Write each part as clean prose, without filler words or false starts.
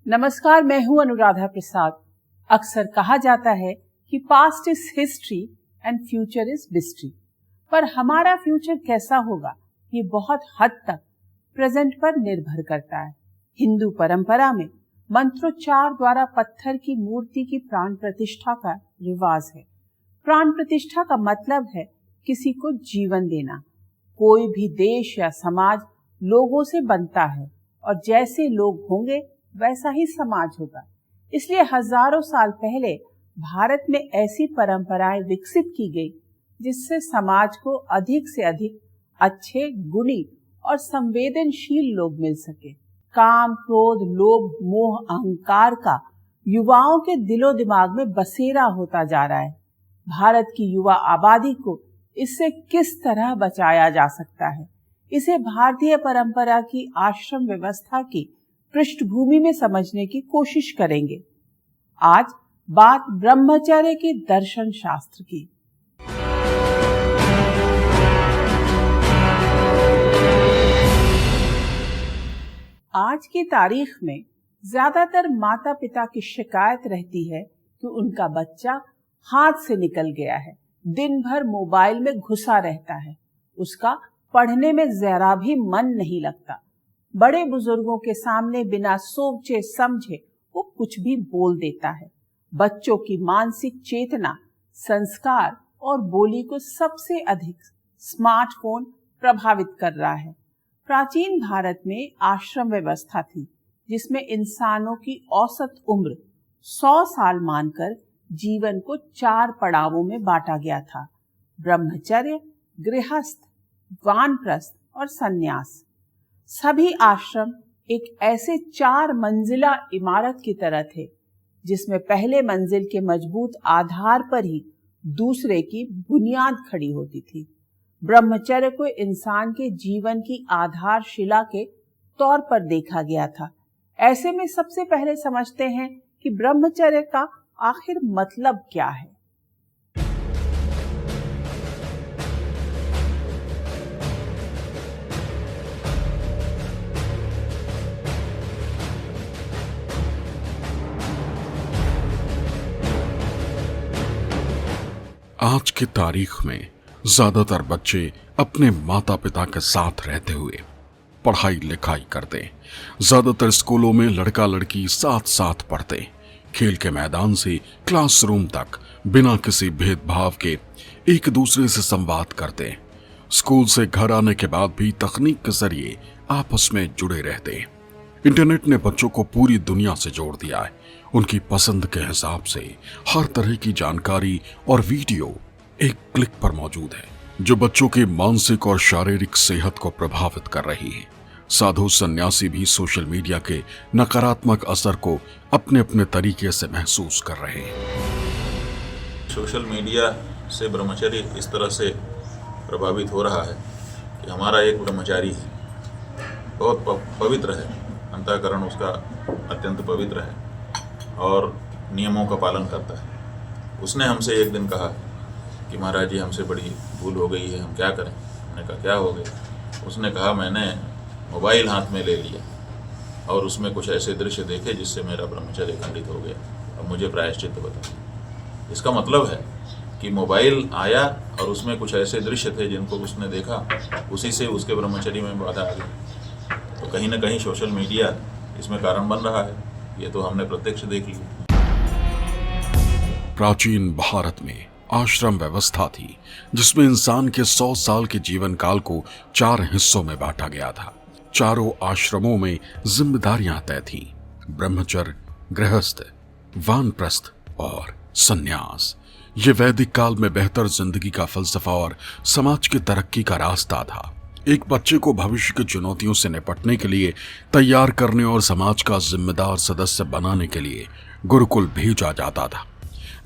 नमस्कार, मैं हूं अनुराधा प्रसाद। अक्सर कहा जाता है कि past is history and future is mystery, पर हमारा फ्यूचर कैसा होगा ये बहुत हद तक प्रेजेंट पर निर्भर करता है। हिंदू परंपरा में मंत्रोच्चार द्वारा पत्थर की मूर्ति की प्राण प्रतिष्ठा का रिवाज है। प्राण प्रतिष्ठा का मतलब है किसी को जीवन देना। कोई भी देश या समाज लोगों से बनता है और जैसे लोग होंगे वैसा ही समाज होगा। इसलिए हजारों साल पहले भारत में ऐसी परंपराएं विकसित की गई जिससे समाज को अधिक से अधिक अच्छे, गुणी और संवेदनशील लोग मिल सके। काम, क्रोध, लोभ, मोह, अहंकार का युवाओं के दिलो दिमाग में बसेरा होता जा रहा है। भारत की युवा आबादी को इससे किस तरह बचाया जा सकता है, इसे भारतीय परंपरा की आश्रम व्यवस्था की पृष्ठभूमि में समझने की कोशिश करेंगे। आज बात ब्रह्मचर्य के दर्शन शास्त्र की। आज की तारीख में ज्यादातर माता पिता की शिकायत रहती है कि उनका बच्चा हाथ से निकल गया है, दिन भर मोबाइल में घुसा रहता है, उसका पढ़ने में जरा भी मन नहीं लगता। बड़े बुजुर्गों के सामने बिना सोचे समझे वो कुछ भी बोल देता है। बच्चों की मानसिक चेतना, संस्कार और बोली को सबसे अधिक स्मार्टफोन प्रभावित कर रहा है। प्राचीन भारत में आश्रम व्यवस्था थी जिसमें इंसानों की औसत उम्र 100 साल मानकर जीवन को 4 पड़ावों में बांटा गया था: ब्रह्मचर्य, गृहस्थ, वानप्रस्थ और संन्यास। सभी आश्रम एक ऐसे 4 मंजिला इमारत की तरह थे जिसमें पहले मंजिल के मजबूत आधार पर ही दूसरे की बुनियाद खड़ी होती थी। ब्रह्मचर्य को इंसान के जीवन की आधारशिला के तौर पर देखा गया था। ऐसे में सबसे पहले समझते हैं कि ब्रह्मचर्य का आखिर मतलब क्या है। आज की तारीख में ज्यादातर बच्चे अपने माता पिता के साथ रहते हुए पढ़ाई लिखाई करते। ज्यादातर स्कूलों में लड़का लड़की साथ साथ पढ़ते। खेल के मैदान से क्लासरूम तक बिना किसी भेदभाव के एक दूसरे से संवाद करते। स्कूल से घर आने के बाद भी तकनीक के जरिए आपस में जुड़े रहते। इंटरनेट ने बच्चों को पूरी दुनिया से जोड़ दिया है। उनकी पसंद के हिसाब से हर तरह की जानकारी और वीडियो एक क्लिक पर मौजूद है, जो बच्चों की मानसिक और शारीरिक सेहत को प्रभावित कर रही है। साधु सन्यासी भी सोशल मीडिया के नकारात्मक असर को अपने अपने तरीके से महसूस कर रहे हैं। सोशल मीडिया से ब्रह्मचर्य इस तरह से प्रभावित हो रहा है कि हमारा एक ब्रह्मचारी है, बहुत पवित्र है, अंतःकरण उसका अत्यंत पवित्र है और नियमों का पालन करता है। उसने हमसे एक दिन कहा कि महाराज जी, हमसे बड़ी भूल हो गई है, हम क्या करें। हमने कहा क्या हो गया। उसने कहा मैंने मोबाइल हाथ में ले लिया और उसमें कुछ ऐसे दृश्य देखे जिससे मेरा ब्रह्मचर्य खंडित हो गया, अब मुझे प्रायश्चित बताओ। इसका मतलब है कि मोबाइल आया और उसमें कुछ ऐसे दृश्य थे जिनको उसने देखा, उसी से उसके ब्रह्मचर्य में बाधा आ गई। तो कहीं ना कहीं सोशल मीडिया इसमें कारण बन रहा है, ये तो हमने प्रत्यक्ष देख लिया। प्राचीन भारत में आश्रम व्यवस्था थी जिसमें इंसान के 100 साल के जीवन काल को 4 हिस्सों में बांटा गया था। चारों आश्रमों में जिम्मेदारियां तय थीं: ब्रह्मचर्य, गृहस्थ, वानप्रस्थ और संन्यास। ये वैदिक काल में बेहतर जिंदगी का फलसफा और समाज की तरक्की का रास्ता था। एक बच्चे को भविष्य की चुनौतियों से निपटने के लिए तैयार करने और समाज का जिम्मेदार सदस्य बनाने के लिए गुरुकुल भेजा जाता था,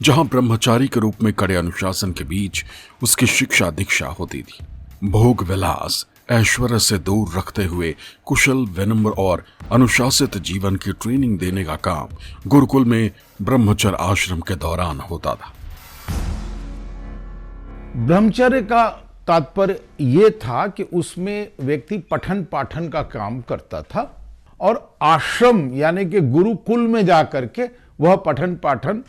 जहां ब्रह्मचारी के रूप में कड़े अनुशासन के बीच उसकी शिक्षा दीक्षा होती थी। भोग विलास, ऐश्वर्य से दूर रखते हुए कुशल, विनम्र और अनुशासित जीवन की ट्रेनिंग देने का काम गुरुकुल में ब्रह्मचर्य आश्रम के दौरान होता था। ब्रह्मचर्य का तात्पर्य ये था कि उसमें व्यक्ति पठन पाठन का काम करता था और आश्रम यानी कि गुरुकुल में जा करके वह पठन पाठन,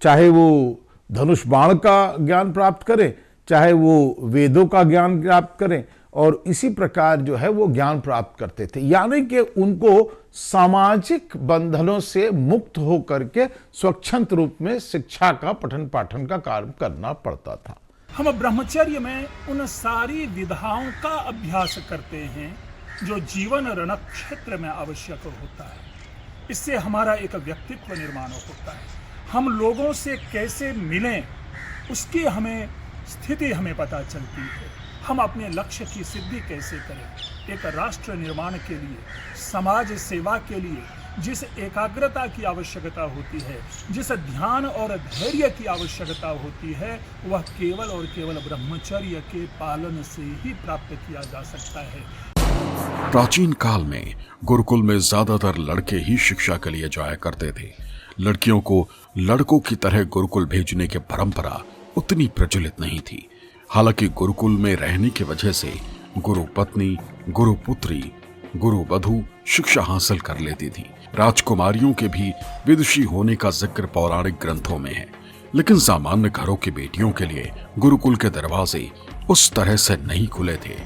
चाहे वो धनुष बाण का ज्ञान प्राप्त करें, चाहे वो वेदों का ज्ञान प्राप्त करें, और इसी प्रकार जो है वो ज्ञान प्राप्त करते थे। यानी कि उनको सामाजिक बंधनों से मुक्त होकर के स्वच्छंद रूप में शिक्षा का पठन पाठन का कार्य करना पड़ता था। हम ब्रह्मचर्य में उन सारी विधाओं का अभ्यास करते हैं जो जीवन रण क्षेत्र में आवश्यक होता है। इससे हमारा एक व्यक्तित्व निर्माण होता है। हम लोगों से कैसे मिलें उसकी हमें स्थिति हमें पता चलती है। हम अपने लक्ष्य की सिद्धि कैसे करें। एक राष्ट्र निर्माण के लिए, समाज सेवा के लिए जिस एकाग्रता की आवश्यकता होती है, जिस ध्यान और धैर्य की आवश्यकता होती है, वह केवल और केवल ब्रह्मचर्य के पालन से ही प्राप्त किया जा सकता है। प्राचीन काल में गुरुकुल में ज्यादातर लड़के ही शिक्षा के लिए जाया करते थे। लड़कियों को लड़कों की तरह गुरुकुल भेजने की परंपरा उतनी प्रचलित नहीं थी। हालांकि गुरुकुल में रहने की वजह से गुरु पत्नी, गुरु पुत्री, गुरु वधू शिक्षा हासिल कर लेती थी। राजकुमारियों के भी विदुषी होने का जिक्र पौराणिक ग्रंथों में है। लेकिन सामान्य घरों की बेटियों के लिए गुरुकुल के दरवाजे उस तरह से नहीं खुले थे।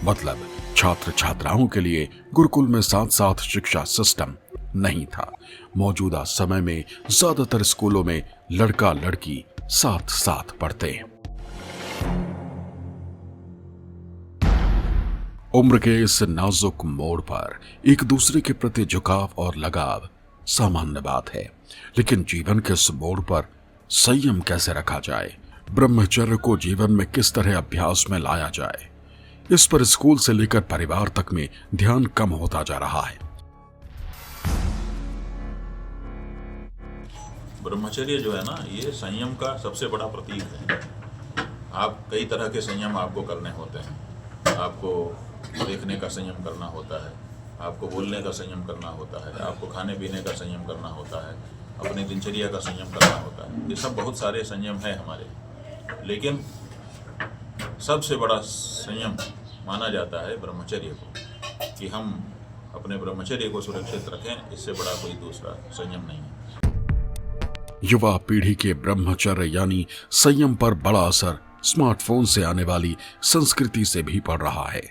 मतलब छात्र छात्राओं के लिए गुरुकुल में साथ साथ शिक्षा सिस्टम नहीं था। मौजूदा समय में ज्यादातर स्कूलों में लड़का लड़की साथ साथ पढ़ते हैं। उम्र के इस नाजुक मोड़ पर एक दूसरे के प्रति झुकाव और लगाव सामान्य बात है। लेकिन जीवन के इस मोड़ पर संयम कैसे रखा जाए, ब्रह्मचर्य को जीवन में किस तरह अभ्यास में लाया जाए, इस पर स्कूल से लेकर परिवार तक में ध्यान कम होता जा रहा है। ब्रह्मचर्य जो है ना, ये संयम का सबसे बड़ा प्रतीक है। आप कई तरह के संयम आपको करने होते हैं। आपको देखने का संयम करना होता है, आपको बोलने का संयम करना होता है, आपको खाने पीने का संयम करना होता है, अपनी दिनचर्या का संयम करना होता है। ये सब बहुत सारे संयम है हमारे। लेकिन सबसे बड़ा संयम माना जाता है ब्रह्मचर्य को, कि हम अपने ब्रह्मचर्य को सुरक्षित रखें। इससे बड़ा कोई दूसरा संयम नहीं है। युवा पीढ़ी के ब्रह्मचर्य यानी संयम पर बड़ा असर स्मार्टफोन से आने वाली संस्कृति से भी पड़ रहा है।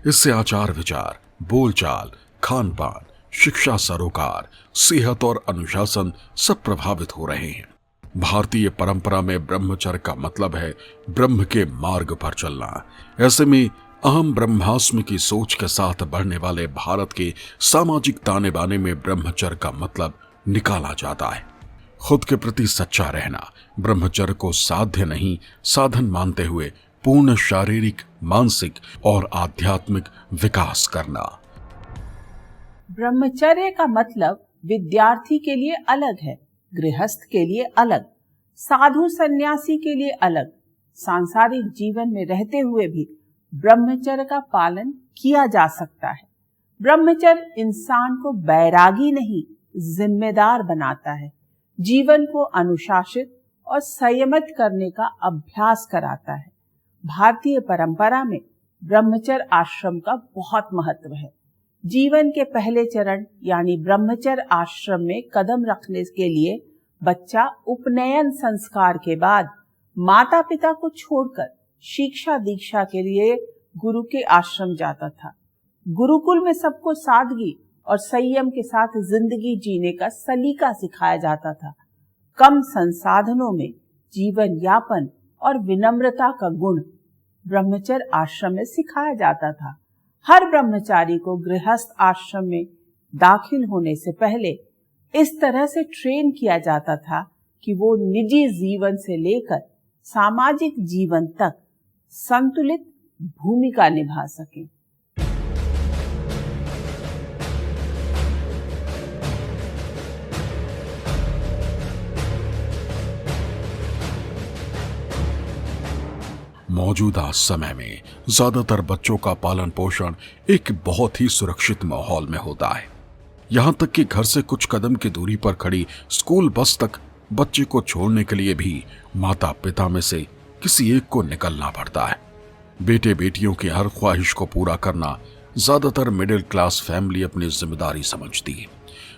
इससे आचार विचार, बोलचाल, खान पान, शिक्षा, सरोकार, सेहत और अनुशासन सब प्रभावित हो रहे हैं। भारतीय परंपरा में ब्रह्मचर्य का मतलब है ब्रह्म के मार्ग पर चलना। ऐसे में अहम ब्रह्मास्म की सोच के साथ बढ़ने वाले भारत के सामाजिक ताने बाने में ब्रह्मचर्य का मतलब निकाला जाता है। खुद के प्रति सच्चा रहना, ब्रह्मचर्य को साध्य नहीं साधन मानते हुए पूर्ण शारीरिक, मानसिक और आध्यात्मिक विकास करना। ब्रह्मचर्य का मतलब विद्यार्थी के लिए अलग है, गृहस्थ के लिए अलग, साधु सन्यासी के लिए अलग। सांसारिक जीवन में रहते हुए भी ब्रह्मचर्य का पालन किया जा सकता है। ब्रह्मचर्य इंसान को बैरागी नहीं, जिम्मेदार बनाता है। जीवन को अनुशासित और संयमित करने का अभ्यास कराता है। भारतीय परंपरा में ब्रह्मचर्य आश्रम का बहुत महत्व है। जीवन के पहले चरण यानी ब्रह्मचर्य आश्रम में कदम रखने के लिए बच्चा उपनयन संस्कार के बाद माता पिता को छोड़कर शिक्षा दीक्षा के लिए गुरु के आश्रम जाता था। गुरुकुल में सबको सादगी और संयम के साथ जिंदगी जीने का सलीका सिखाया जाता था। कम संसाधनों में जीवन यापन और विनम्रता का गुण ब्रह्मचर्य आश्रम में सिखाया जाता था। हर ब्रह्मचारी को गृहस्थ आश्रम में दाखिल होने से पहले इस तरह से ट्रेन किया जाता था कि वो निजी जीवन से लेकर सामाजिक जीवन तक संतुलित भूमिका निभा सके। मौजूदा समय में ज्यादातर बच्चों का पालन पोषण एक बहुत ही सुरक्षित माहौल में होता है। यहां तक कि घर से कुछ कदम की दूरी पर खड़ी स्कूल बस तक बच्चे को छोड़ने के लिए भी माता पिता में से किसी एक को निकलना पड़ता है। बेटे बेटियों की हर ख्वाहिश को पूरा करना ज्यादातर मिडिल क्लास फैमिली अपनी जिम्मेदारी समझती है।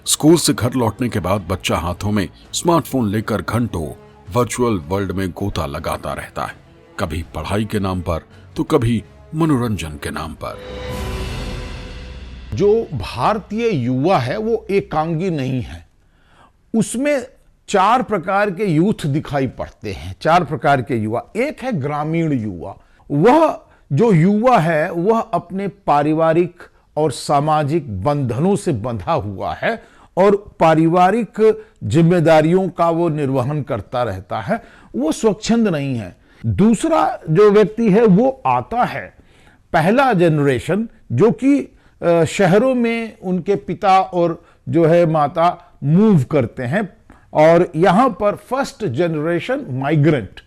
स्कूल से घर लौटने के बाद बच्चा हाथों में स्मार्टफोन लेकर घंटों वर्चुअल वर्ल्ड में गोता लगाता रहता है, कभी पढ़ाई के नाम पर तो कभी मनोरंजन के नाम पर। जो भारतीय युवा है वो एकांगी नहीं है। उसमें 4 प्रकार के यूथ दिखाई पड़ते हैं, 4 प्रकार के युवा। एक है ग्रामीण युवा। वह जो युवा है वह अपने पारिवारिक और सामाजिक बंधनों से बंधा हुआ है और पारिवारिक जिम्मेदारियों का वो निर्वहन करता रहता है, वो स्वच्छंद नहीं है। दूसरा जो व्यक्ति है वो आता है पहला जनरेशन, जो कि शहरों में उनके पिता और जो है माता मूव करते हैं और यहां पर फर्स्ट जनरेशन माइग्रेंट।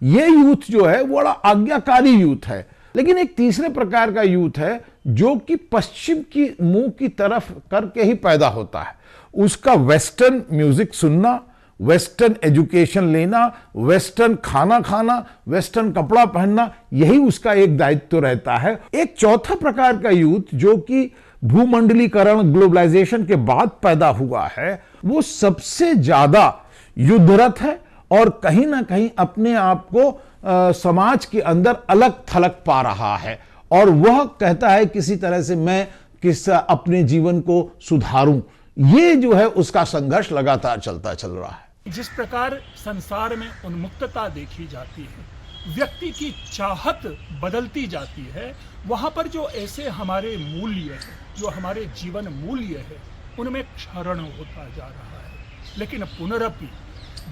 ये यूथ जो है बड़ा आज्ञाकारी यूथ है। लेकिन एक तीसरे प्रकार का यूथ है जो कि पश्चिम की मुंह की तरफ करके ही पैदा होता है। उसका वेस्टर्न म्यूजिक सुनना, वेस्टर्न एजुकेशन लेना, वेस्टर्न खाना खाना, वेस्टर्न कपड़ा पहनना, यही उसका एक दायित्व रहता है। एक चौथा प्रकार का यूथ जो कि भूमंडलीकरण ग्लोबलाइजेशन के बाद पैदा हुआ है, वो सबसे ज्यादा युद्धरत है और कहीं ना कहीं अपने आप को समाज के अंदर अलग थलग पा रहा है और वह कहता है किसी तरह से मैं अपने जीवन को सुधारूं। ये जो है उसका संघर्ष लगातार चलता चल रहा है। जिस प्रकार संसार में उन्मुक्तता देखी जाती है, व्यक्ति की चाहत बदलती जाती है, वहां पर जो ऐसे हमारे मूल्य है, जो हमारे जीवन मूल्य है, उनमें क्षरण होता जा रहा है। लेकिन पुनरपि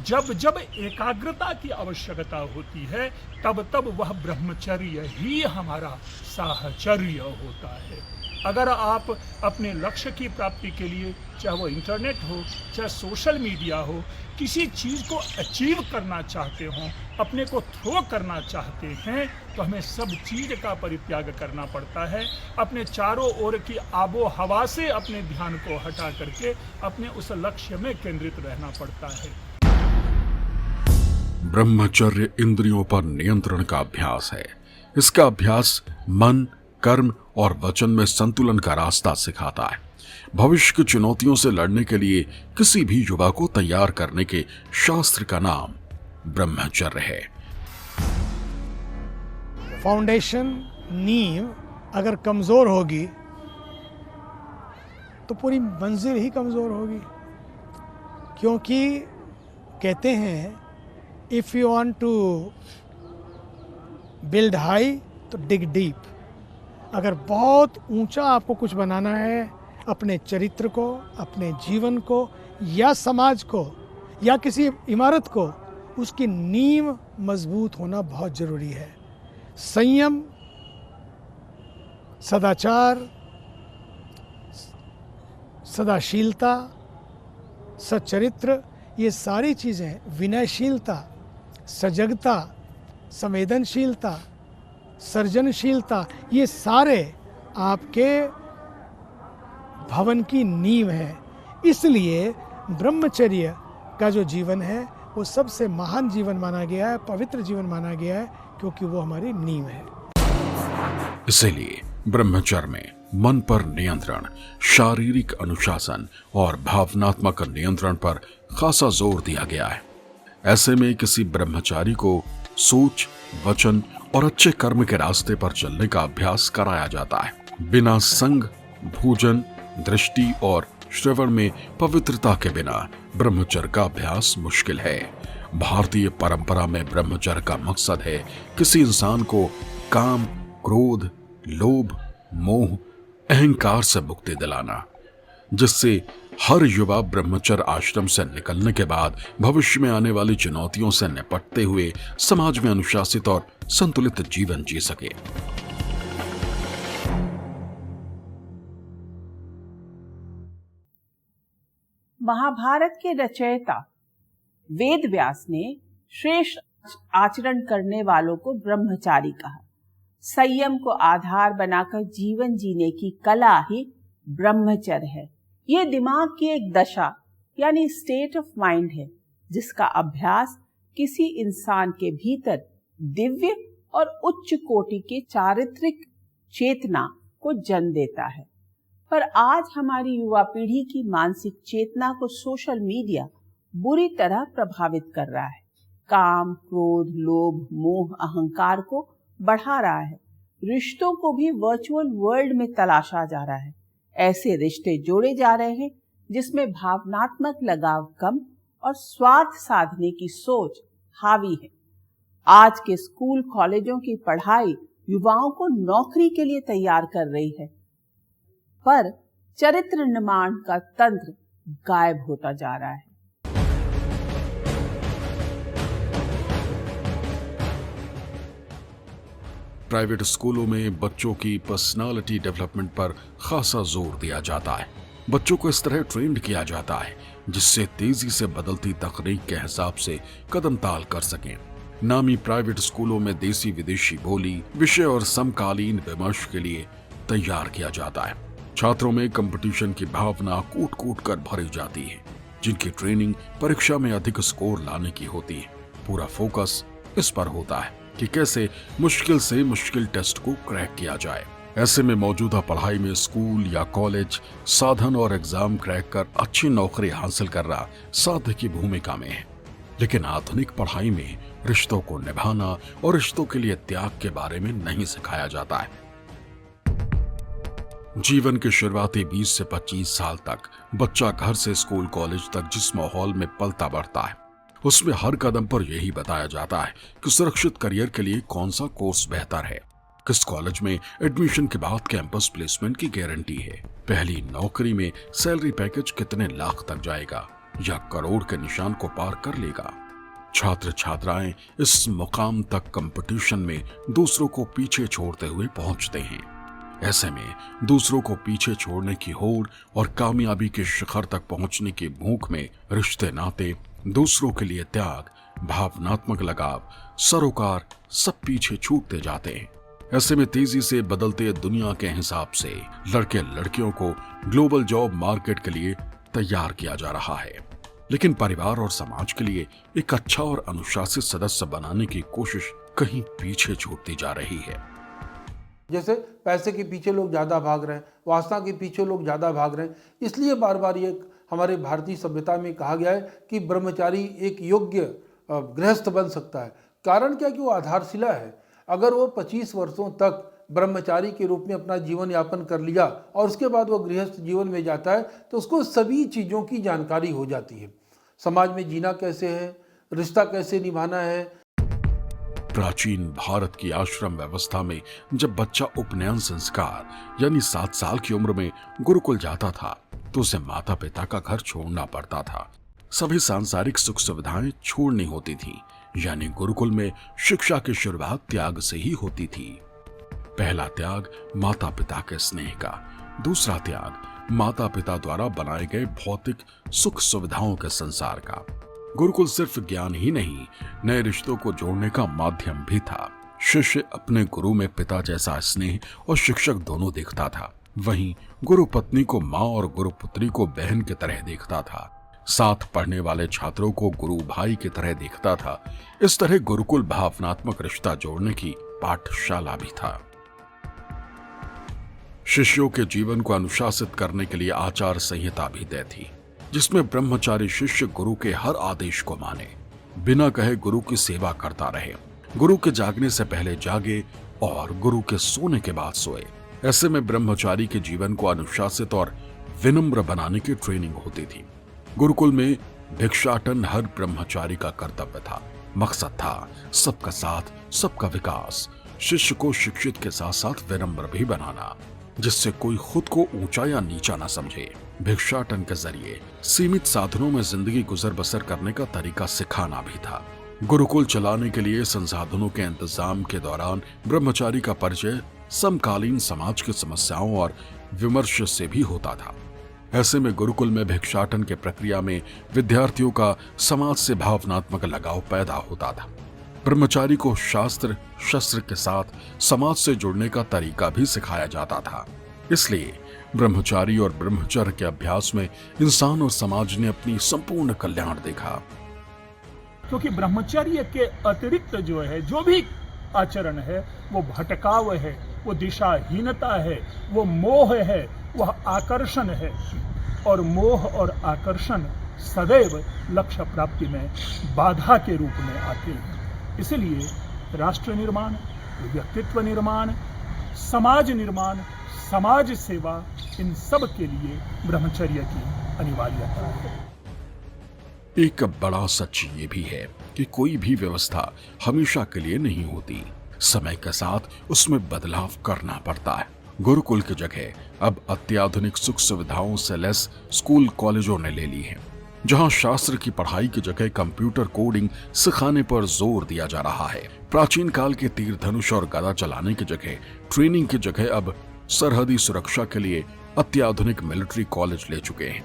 जब जब एकाग्रता की आवश्यकता होती है, तब तब वह ब्रह्मचर्य ही हमारा साहचर्य होता है। अगर आप अपने लक्ष्य की प्राप्ति के लिए, चाहे वो इंटरनेट हो, चाहे सोशल मीडिया हो, किसी चीज़ को अचीव करना चाहते हो, अपने को थ्रो करना चाहते हैं, तो हमें सब चीज़ का परित्याग करना पड़ता है। अपने चारों ओर की आबो हवा से अपने ध्यान को हटा करके अपने उस लक्ष्य में केंद्रित रहना पड़ता है। ब्रह्मचर्य इंद्रियों पर नियंत्रण का अभ्यास है। इसका अभ्यास मन, कर्म और वचन में संतुलन का रास्ता सिखाता है। भविष्य की चुनौतियों से लड़ने के लिए किसी भी युवा को तैयार करने के शास्त्र का नाम ब्रह्मचर्य है। फाउंडेशन, नींव अगर कमजोर होगी तो पूरी मंजिल ही कमजोर होगी। क्योंकि कहते हैं if you want to build high तो डिग डीप। अगर बहुत ऊंचा आपको कुछ बनाना है, अपने चरित्र को, अपने जीवन को या समाज को या किसी इमारत को, उसकी नींव मजबूत होना बहुत जरूरी है। संयम, सदाचार, सदाशीलता, सच्चरित्र, ये सारी चीज़ें, विनयशीलता, सजगता, संवेदनशीलता, सर्जनशीलता, ये सारे आपके भवन की नींव है। इसलिए ब्रह्मचर्य का जो जीवन है वो सबसे महान जीवन माना गया है, पवित्र जीवन माना गया है, क्योंकि वो हमारी नींव है। इसीलिए ब्रह्मचर्य में मन पर नियंत्रण, शारीरिक अनुशासन और भावनात्मक नियंत्रण पर खासा जोर दिया गया है। ऐसे में किसी ब्रह्मचारी को सोच, वचन और अच्छे कर्म के रास्ते पर चलने का अभ्यास कराया जाता है। बिना संग, भोजन, दृष्टि और श्रवण में पवित्रता के बिना ब्रह्मचर्य का अभ्यास मुश्किल है। भारतीय परंपरा में ब्रह्मचर्य का मकसद है किसी इंसान को काम, क्रोध, लोभ, मोह, अहंकार से मुक्ति दिलाना, जिससे हर युवा ब्रह्मचर्य आश्रम से निकलने के बाद भविष्य में आने वाली चुनौतियों से निपटते हुए समाज में अनुशासित और संतुलित जीवन जी सके। महाभारत के रचयिता वेद व्यास ने श्रेष्ठ आचरण करने वालों को ब्रह्मचारी कहा। संयम को आधार बनाकर जीवन जीने की कला ही ब्रह्मचर्य है। ये दिमाग की एक दशा यानी स्टेट ऑफ माइंड है, जिसका अभ्यास किसी इंसान के भीतर दिव्य और उच्च कोटि के चारित्रिक चेतना को जन्म देता है। पर आज हमारी युवा पीढ़ी की मानसिक चेतना को सोशल मीडिया बुरी तरह प्रभावित कर रहा है। काम, क्रोध, लोभ, मोह, अहंकार को बढ़ा रहा है। रिश्तों को भी वर्चुअल वर्ल्ड में तलाशा जा रहा है। ऐसे रिश्ते जोड़े जा रहे हैं जिसमें भावनात्मक लगाव कम और स्वार्थ साधने की सोच हावी है। आज के स्कूल कॉलेजों की पढ़ाई युवाओं को नौकरी के लिए तैयार कर रही है, पर चरित्र निर्माण का तंत्र गायब होता जा रहा है। प्राइवेट स्कूलों में बच्चों की पर्सनालिटी डेवलपमेंट पर खासा जोर दिया जाता है। बच्चों को इस तरह ट्रेंड किया जाता है जिससे तेजी से बदलती तकनीक के हिसाब से कदम ताल कर सकें। नामी प्राइवेट स्कूलों में देसी विदेशी बोली, विषय और समकालीन विमर्श के लिए तैयार किया जाता है। छात्रों में कंपटीशन की भावना कूट कूट कर भरी जाती है, जिनकी ट्रेनिंग परीक्षा में अधिक स्कोर लाने की होती है। पूरा फोकस इस पर होता है कि कैसे मुश्किल से मुश्किल टेस्ट को क्रैक किया जाए। ऐसे में मौजूदा पढ़ाई में स्कूल या कॉलेज साधन और एग्जाम क्रैक कर अच्छी नौकरी हासिल करना साध्य की भूमिका में है, लेकिन आधुनिक पढ़ाई में रिश्तों को निभाना और रिश्तों के लिए त्याग के बारे में नहीं सिखाया जाता है। जीवन के शुरुआती 20 से 25 साल तक बच्चा घर से स्कूल कॉलेज तक जिस माहौल में पलता बढ़ता है, उसमें हर कदम पर यही बताया जाता है कि सुरक्षित करियर के लिए कौन सा कोर्स बेहतर है, किस कॉलेज में एडमिशन के बाद कैंपस प्लेसमेंट की गारंटी है, पहली नौकरी में सैलरी पैकेज कितने लाख तक जाएगा या करोड़ के निशान को पार कर लेगा। छात्र छात्राएं इस मुकाम तक कंपटीशन में दूसरों को पीछे छोड़ते हुए पहुंचते हैं। ऐसे में दूसरों को पीछे छोड़ने की होड़ और कामयाबी के शिखर तक पहुंचने की भूख में रिश्ते नाते, दूसरों के लिए त्याग, भावनात्मक लगाव, सरोकार सब पीछे छूटते जाते हैं। ऐसे में तेजी से बदलते दुनिया के हिसाब से लड़के लड़कियों को ग्लोबल जॉब मार्केट के लिए तैयार किया जा रहा है, लेकिन परिवार और समाज के लिए एक अच्छा और अनुशासित सदस्य बनाने की कोशिश कहीं पीछे छूटती जा रही है। जैसे पैसे के पीछे लोग ज़्यादा भाग रहे हैं, वासना के पीछे लोग ज़्यादा भाग रहे हैं, इसलिए बार बार ये हमारे भारतीय सभ्यता में कहा गया है कि ब्रह्मचारी एक योग्य गृहस्थ बन सकता है। कारण क्या कि वो आधारशिला है। अगर वो 25 वर्षों तक ब्रह्मचारी के रूप में अपना जीवन यापन कर लिया और उसके बाद वो गृहस्थ जीवन में जाता है तो उसको सभी चीज़ों की जानकारी हो जाती है। समाज में जीना कैसे है, रिश्ता कैसे निभाना है। प्राचीन भारत की आश्रम व्यवस्था में जब बच्चा उपनयन संस्कार यानी 7 साल की उम्र में गुरुकुल जाता था तो उसे माता पिता का घर छोड़ना पड़ता था। सभी सांसारिक सुख सुविधाएं छोड़नी होती थी, यानी गुरुकुल में शिक्षा की शुरुआत त्याग से ही होती थी। पहला त्याग माता पिता के स्नेह का, दूसरा त्याग माता पिता द्वारा बनाए गए भौतिक सुख सुविधाओं के संसार का। गुरुकुल सिर्फ ज्ञान ही नहीं, नए रिश्तों को जोड़ने का माध्यम भी था। शिष्य अपने गुरु में पिता जैसा स्नेह और शिक्षक दोनों देखता था, वहीं गुरु पत्नी को माँ और गुरु पुत्री को बहन की तरह देखता था। साथ पढ़ने वाले छात्रों को गुरु भाई की तरह देखता था। इस तरह गुरुकुल भावनात्मक रिश्ता जोड़ने की पाठशाला भी था। शिष्यों के जीवन को अनुशासित करने के लिए आचार संहिता भी तय थी, जिसमें ब्रह्मचारी शिष्य गुरु के हर आदेश को माने, बिना कहे गुरु की सेवा करता रहे, गुरु के जागने से पहले जागे और गुरु के सोने के बाद सोए। ऐसे में ब्रह्मचारी के जीवन को अनुशासित और विनम्र बनाने की ट्रेनिंग होती थी। गुरुकुल में भिक्षाटन हर ब्रह्मचारी का कर्तव्य था। मकसद था सबका साथ, सबका विकास, शिष्य को शिक्षित के साथ साथ विनम्र भी बनाना, जिससे कोई खुद को ऊंचा या नीचा न समझे। भिक्षाटन के जरिए सीमित साधनों में जिंदगी गुजर बसर करने का तरीका सिखाना भी था। गुरुकुल चलाने के लिए संसाधनों के इंतजाम के दौरान ब्रह्मचारी का परिचय समकालीन समाज की समस्याओं और विमर्श से भी होता था। ऐसे में गुरुकुल में भिक्षाटन के प्रक्रिया में विद्यार्थियों का समाज से भावनात्मक लगाव पैदा होता था। ब्रह्मचारी को शास्त्र शस्त्र के साथ समाज से जुड़ने का तरीका भी सिखाया जाता था। इसलिए ब्रह्मचारी और ब्रह्मचर्य के अभ्यास में इंसान और समाज ने अपनी संपूर्ण कल्याण देखा। क्योंकि ब्रह्मचर्य के अतिरिक्त जो है, जो भी आचरण है वो भटकाव है, वो दिशाहीनता है, वो मोह है, वह आकर्षण है। और मोह और आकर्षण सदैव लक्ष्य प्राप्ति में बाधा के रूप में आते हैं। इसलिए राष्ट्र निर्माण, व्यक्तित्व निर्माण, समाज निर्माण, समाज सेवा, इन सब के लिए ब्रह्मचर्य की अनिवार्यता है। एक बड़ा सच ये भी है कि कोई भी व्यवस्था हमेशा के लिए नहीं होती। समय के साथ उसमें बदलाव करना पड़ता है। गुरुकुल की जगह अब अत्याधुनिक सुख सुविधाओं से लैस स्कूल कॉलेजों ने ले ली है, जहां शास्त्र की पढ़ाई की जगह कंप्यूटर कोडिंग सिखाने पर जोर दिया जा रहा है। प्राचीन काल के तीर धनुष और गदा चलाने की जगह, ट्रेनिंग की जगह अब सरहदी सुरक्षा के लिए अत्याधुनिक मिलिट्री कॉलेज ले चुके हैं।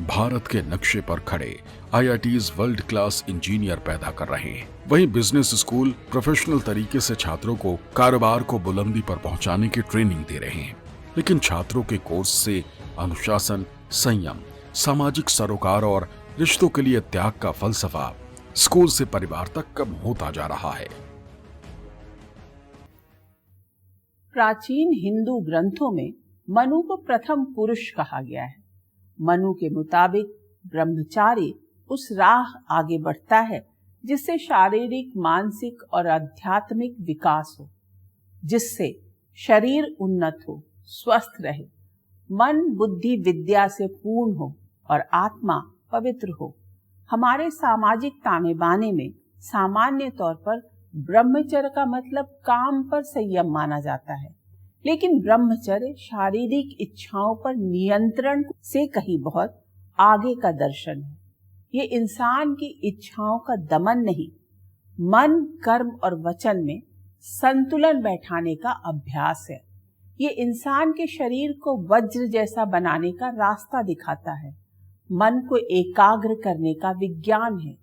भारत के नक्शे पर खड़े IITs वर्ल्ड क्लास इंजीनियर पैदा कर रहे हैं। वहीं बिजनेस स्कूल प्रोफेशनल तरीके से छात्रों को कारोबार को बुलंदी पर पहुंचाने की ट्रेनिंग दे रहे हैं। लेकिन छात्रों के कोर्स से अनुशासन, संयम, सामाजिक सरोकार और रिश्तों के लिए त्याग का फलसफा स्कूल से परिवार तक कम होता जा रहा है। प्राचीन हिंदू ग्रंथों में मनु को प्रथम पुरुष कहा गया है। मनु के मुताबिक ब्रह्मचारी उस राह आगे बढ़ता है जिससे शारीरिक, मानसिक और आध्यात्मिक विकास हो, जिससे शरीर उन्नत हो, स्वस्थ रहे, मन बुद्धि विद्या से पूर्ण हो और आत्मा पवित्र हो। हमारे सामाजिक ताने बाने में सामान्य तौर पर ब्रह्मचर्य का मतलब काम पर संयम माना जाता है, लेकिन ब्रह्मचर्य शारीरिक इच्छाओं पर नियंत्रण से कहीं बहुत आगे का दर्शन है। ये इंसान की इच्छाओं का दमन नहीं, मन, कर्म और वचन में संतुलन बैठाने का अभ्यास है। ये इंसान के शरीर को वज्र जैसा बनाने का रास्ता दिखाता है, मन को एकाग्र करने का विज्ञान है,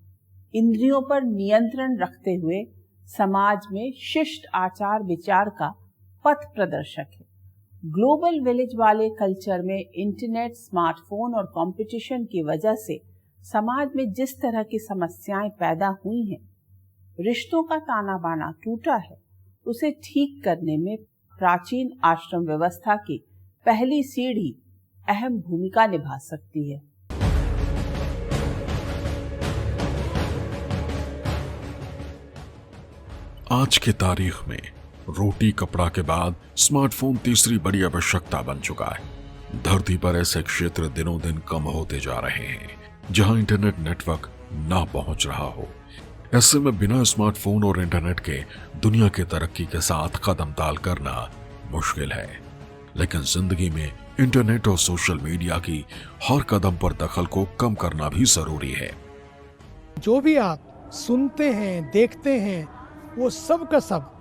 इंद्रियों पर नियंत्रण रखते हुए समाज में शिष्ट आचार विचार का पथ प्रदर्शक है। ग्लोबल विलेज वाले कल्चर में इंटरनेट, स्मार्टफोन और कंपटीशन की वजह से समाज में जिस तरह की समस्याएं पैदा हुई हैं, रिश्तों का ताना बाना टूटा है, उसे ठीक करने में प्राचीन आश्रम व्यवस्था की पहली सीढ़ी अहम भूमिका निभा सकती है। आज की तारीख में रोटी कपड़ा के बाद स्मार्टफोन तीसरी बड़ी आवश्यकता बन चुका है। धरती पर ऐसे क्षेत्र दिनों दिन कम होते जा रहे हैं जहां इंटरनेट नेटवर्क ना पहुंच रहा हो। ऐसे में बिना स्मार्टफोन और इंटरनेट के दुनिया की तरक्की के साथ कदम ताल करना मुश्किल है। लेकिन जिंदगी में इंटरनेट और सोशल मीडिया की हर कदम पर दखल को कम करना भी जरूरी है। जो भी आप सुनते हैं, देखते हैं, वो सब का सब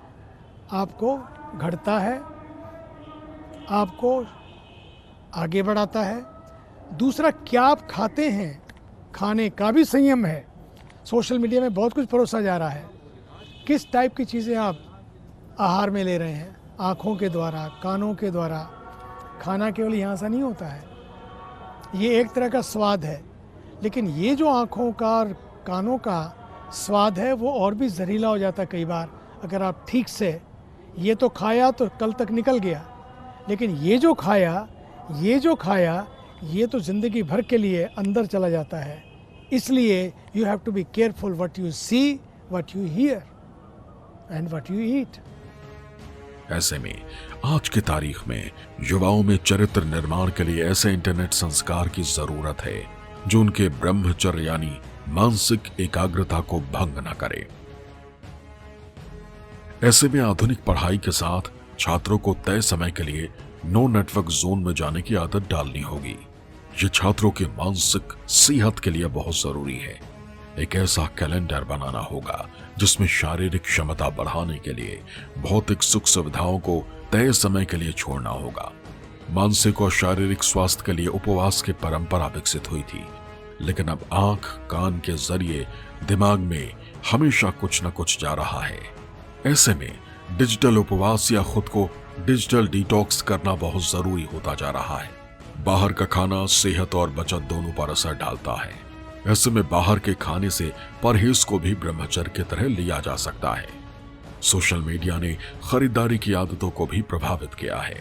आपको घड़ता है, आपको आगे बढ़ाता है। दूसरा, क्या आप खाते हैं, खाने का भी संयम है। सोशल मीडिया में बहुत कुछ परोसा जा रहा है। किस टाइप की चीज़ें आप आहार में ले रहे हैं, आँखों के द्वारा, कानों के द्वारा। खाना केवल यहाँ से नहीं होता है, ये एक तरह का स्वाद है, लेकिन ये जो आँखों का और कानों का स्वाद है वो और भी जहरीला हो जाता है कई बार। अगर आप ठीक से ये तो खाया तो कल तक निकल गया, लेकिन ये जो खाया ये तो ज़िंदगी भर के लिए अंदर चला जाता है। इसलिए you have to be careful what you see, what you hear and what you eat. ऐसे में आज की तारीख में युवाओं में चरित्र निर्माण के लिए ऐसे इंटरनेट संस्कार की जरूरत है जो उनके ब्रह्मचर्य यानी मानसिक एकाग्रता को भंग न करे। ऐसे में आधुनिक पढ़ाई के साथ छात्रों को तय समय के लिए नो नेटवर्क जोन में जाने की आदत डालनी होगी। ये छात्रों की मानसिक सेहत के लिए बहुत जरूरी है। एक ऐसा कैलेंडर बनाना होगा जिसमें शारीरिक क्षमता बढ़ाने के लिए भौतिक सुख सुविधाओं को तय समय के लिए छोड़ना होगा। मानसिक और शारीरिक स्वास्थ्य के लिए उपवास की परंपरा विकसित हुई थी, लेकिन अब आंख कान के जरिए दिमाग में हमेशा कुछ न कुछ जा रहा है। ऐसे में डिजिटल उपवास या खुद को डिजिटल डिटॉक्स करना बहुत जरूरी होता जा रहा है। बाहर का खाना सेहत और बचत दोनों पर असर डालता है। ऐसे में बाहर के खाने से परहेज को भी ब्रह्मचर्य की तरह लिया जा सकता है। सोशल मीडिया ने खरीदारी की आदतों को भी प्रभावित किया है।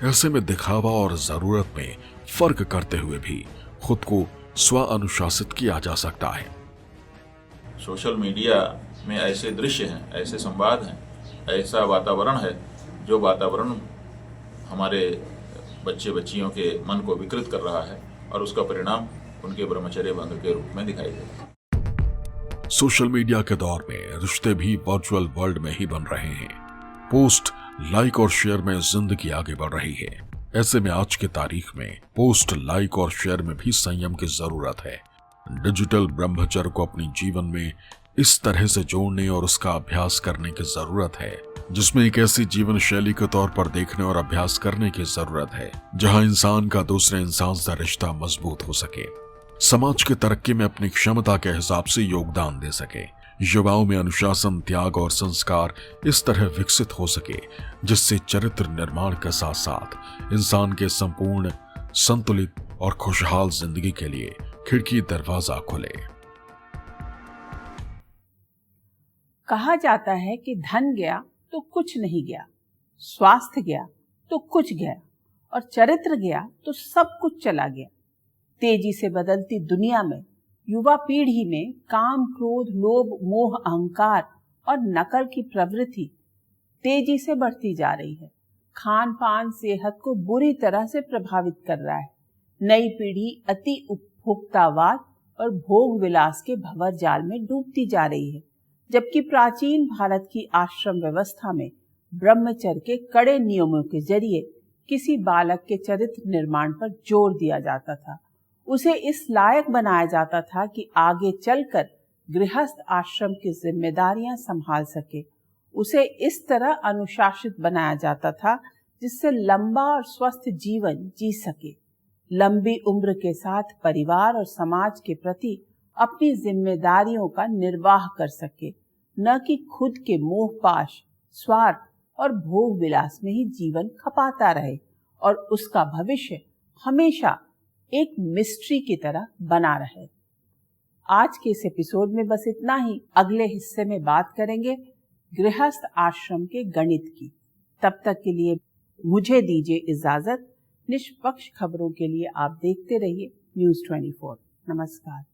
ऐसे में दिखावा और जरूरत में फर्क करते हुए भी खुद को स्व अनुशासित किया जा सकता है। सोशल मीडिया में ऐसे दृश्य हैं, ऐसे संवाद हैं, ऐसा वातावरण है जो वातावरण हमारे बच्चे बच्चियों के मन को विकृत कर रहा है और उसका परिणाम उनके ब्रह्मचर्य भंग के रूप में दिखाई देता है। सोशल मीडिया के दौर में रिश्ते भी वर्चुअल वर्ल्ड में ही बन रहे हैं। पोस्ट, लाइक और शेयर में जिंदगी आगे बढ़ रही है। ऐसे में आज की तारीख में पोस्ट, लाइक और शेयर में भी संयम की जरूरत है। डिजिटल ब्रह्मचर्य को अपने जीवन में इस तरह से जोड़ने और उसका अभ्यास करने की जरूरत है जिसमें एक ऐसी जीवन शैली के तौर पर देखने और अभ्यास करने की जरूरत है जहां इंसान का दूसरे इंसान से रिश्ता मजबूत हो सके, समाज की तरक्की में अपनी क्षमता के हिसाब से योगदान दे सके, युवाओं में अनुशासन, त्याग और संस्कार इस तरह विकसित हो सके जिससे चरित्र निर्माण के साथ साथ इंसान के संपूर्ण, संतुलित और खुशहाल जिंदगी के लिए खिड़की दरवाजा खुले। कहा जाता है कि धन गया तो कुछ नहीं गया, स्वास्थ्य गया तो कुछ गया और चरित्र गया तो सब कुछ चला गया। तेजी से बदलती दुनिया में युवा पीढ़ी में काम, क्रोध, लोभ, मोह, अहंकार और नकल की प्रवृत्ति तेजी से बढ़ती जा रही है। खान पान सेहत को बुरी तरह से प्रभावित कर रहा है। नई पीढ़ी अति उपभोक्तावाद और भोग विलास के भंवर जाल में डूबती जा रही है, जबकि प्राचीन भारत की आश्रम व्यवस्था में ब्रह्मचर्य के कड़े नियमों के जरिए किसी बालक के चरित्र निर्माण पर जोर दिया जाता था। उसे इस लायक बनाया जाता था कि आगे चलकर गृहस्थ आश्रम की जिम्मेदारियां संभाल सके। उसे इस तरह अनुशासित बनाया जाता था जिससे लंबा और स्वस्थ जीवन जी सके, लंबी उम्र के साथ परिवार और समाज के प्रति अपनी जिम्मेदारियों का निर्वाह कर सके, न कि खुद के मोहपाश, स्वार्थ और भोग विलास में ही जीवन खपाता रहे और उसका भविष्य हमेशा एक मिस्ट्री की तरह बना रहे। आज के इस एपिसोड में बस इतना ही। अगले हिस्से में बात करेंगे गृहस्थ आश्रम के गणित की। तब तक के लिए मुझे दीजिए इजाजत। निष्पक्ष खबरों के लिए आप देखते रहिए News 24। नमस्कार।